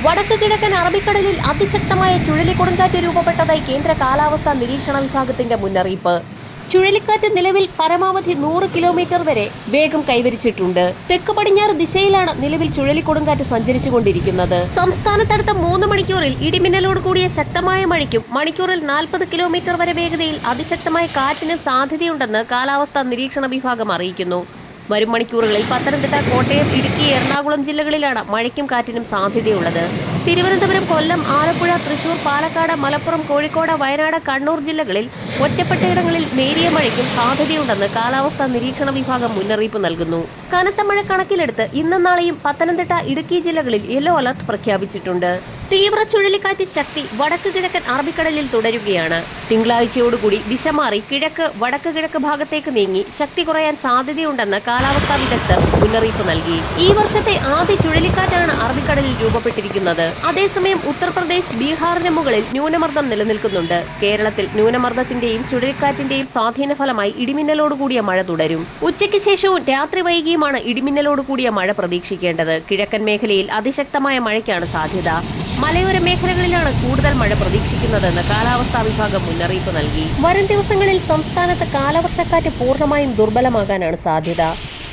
വടക്ക് കിഴക്കൻ അറബിക്കടലിൽ അതിശക്തമായ ചുഴലിക്കൊടുങ്കാറ്റ് രൂപപ്പെട്ടതായി കേന്ദ്ര കാലാവസ്ഥാ നിരീക്ഷണ വിഭാഗത്തിന്റെ മുന്നറിയിപ്പ്. ചുഴലിക്കാറ്റ് നിലവിൽ പരമാവധി 100 കിലോമീറ്റർ വരെ വേഗം കൈവരിച്ചിട്ടുണ്ട്. തെക്ക് പടിഞ്ഞാറ് ദിശയിലാണ് നിലവിൽ ചുഴലിക്കൊടുങ്കാറ്റ് സഞ്ചരിച്ചുകൊണ്ടിരിക്കുന്നത്. സംസ്ഥാനത്തടുത്ത 3 മണിക്കൂറിൽ ഇടിമിന്നലോട് കൂടിയ ശക്തമായ മഴയ്ക്കും മണിക്കൂറിൽ 40 കിലോമീറ്റർ വരെ വേഗതയിൽ അതിശക്തമായ കാറ്റിനും സാധ്യതയുണ്ടെന്ന് കാലാവസ്ഥാ നിരീക്ഷണ വിഭാഗം അറിയിക്കുന്നു. വരും മണിക്കൂറുകളിൽ പത്തനംതിട്ട, കോട്ടയം, ഇടുക്കി, എറണാകുളം ജില്ലകളിലാണ് മഴയ്ക്കും കാറ്റിനും സാധ്യതയുള്ളത്. തിരുവനന്തപുരം, കൊല്ലം, ആലപ്പുഴ, തൃശൂർ, പാലക്കാട്, മലപ്പുറം, കോഴിക്കോട്, വയനാട്, കണ്ണൂർ ജില്ലകളിൽ ഒറ്റപ്പെട്ടയിടങ്ങളിൽ നേരിയ മഴയ്ക്കും സാധ്യതയുണ്ടെന്ന് കാലാവസ്ഥാ നിരീക്ഷണ വിഭാഗം മുന്നറിയിപ്പ് നൽകുന്നു. കനത്ത മഴ കണക്കിലെടുത്ത് ഇന്നും നാളെയും പത്തനംതിട്ട, ഇടുക്കി ജില്ലകളിൽ യെല്ലോ അലർട്ട് പ്രഖ്യാപിച്ചിട്ടുണ്ട്. തീവ്ര ചുഴലിക്കാറ്റ് ശക്തി വടക്ക് കിഴക്കൻ അറബിക്കടലിൽ തുടരുകയാണ്. തിങ്കളാഴ്ചയോടുകൂടി ദിശ മാറി കിഴക്ക് വടക്ക് കിഴക്ക് ഭാഗത്തേക്ക് നീങ്ങി ശക്തി കുറയാൻ സാധ്യതയുണ്ടെന്ന് കാലാവസ്ഥാ വിദഗ്ധർ മുന്നറിയിപ്പ് നൽകി. ഈ വർഷത്തെ ആദ്യ ചുഴലിക്കാറ്റാണ് അറബിക്കടലിൽ രൂപപ്പെട്ടിരിക്കുന്നത്. അതേസമയം ഉത്തർപ്രദേശ്, ബീഹാറിന് മുകളിൽ ന്യൂനമർദ്ദം നിലനിൽക്കുന്നുണ്ട്. കേരളത്തിൽ ന്യൂനമർദ്ദത്തിന്റെയും ചുഴലിക്കാറ്റിന്റെയും സ്വാധീന ഫലമായി ഇടിമിന്നലോടുകൂടിയ മഴ തുടരും. ഉച്ചയ്ക്ക് ശേഷവും രാത്രി വൈകിയുമാണ് ഇടിമിന്നലോടുകൂടിയ മഴ പ്രതീക്ഷിക്കേണ്ടത്. കിഴക്കൻ മേഖലയിൽ അതിശക്തമായ മഴയ്ക്കാണ് സാധ്യത. മലയോര മേഖലകളിലാണ് കൂടുതൽ മഴ പ്രതീക്ഷിക്കുന്നതെന്ന് കാലാവസ്ഥാ വിഭാഗം മുന്നറിയിപ്പ് നൽകി. വരും ദിവസങ്ങളിൽ സംസ്ഥാനത്ത് കാലവർഷക്കാറ്റ് പൂർണ്ണമായും ദുർബലമാകാനാണ് സാധ്യത.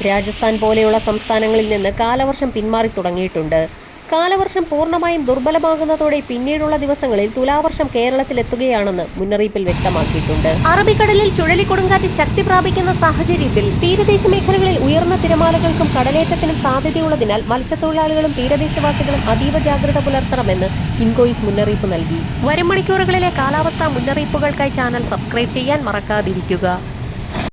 രാജസ്ഥാൻ പോലെയുള്ള സംസ്ഥാനങ്ങളിൽ നിന്ന് കാലവർഷം പിന്മാറി തുടങ്ങിയിട്ടുണ്ട്. കാലവർഷം പൂർണ്ണമായും ദുർബലമാകുന്നതോടെ പിന്നീടുള്ള ദിവസങ്ങളിൽ തുലാവർഷം കേരളത്തിലെത്തുകയാണെന്ന് മുന്നറിയിപ്പിൽ വ്യക്തമാക്കിയിട്ടുണ്ട്. അറബിക്കടലിൽ ചുഴലിക്കൊടുങ്കാറ്റ് ശക്തി പ്രാപിക്കുന്ന സാഹചര്യത്തിൽ തീരദേശ മേഖലകളിൽ ഉയർന്ന തിരമാലകൾക്കും കടലേറ്റത്തിനും സാധ്യതയുള്ളതിനാൽ മത്സ്യത്തൊഴിലാളികളും തീരദേശവാസികളും അതീവ ജാഗ്രത പുലർത്തണമെന്ന് ഇൻകോയിസ് മുന്നറിയിപ്പ് നൽകി. വരും മണിക്കൂറുകളിലെ കാലാവസ്ഥാ മുന്നറിയിപ്പുകൾക്കായി ചാനൽ സബ്സ്ക്രൈബ് ചെയ്യാൻ മറക്കാതിരിക്കുക.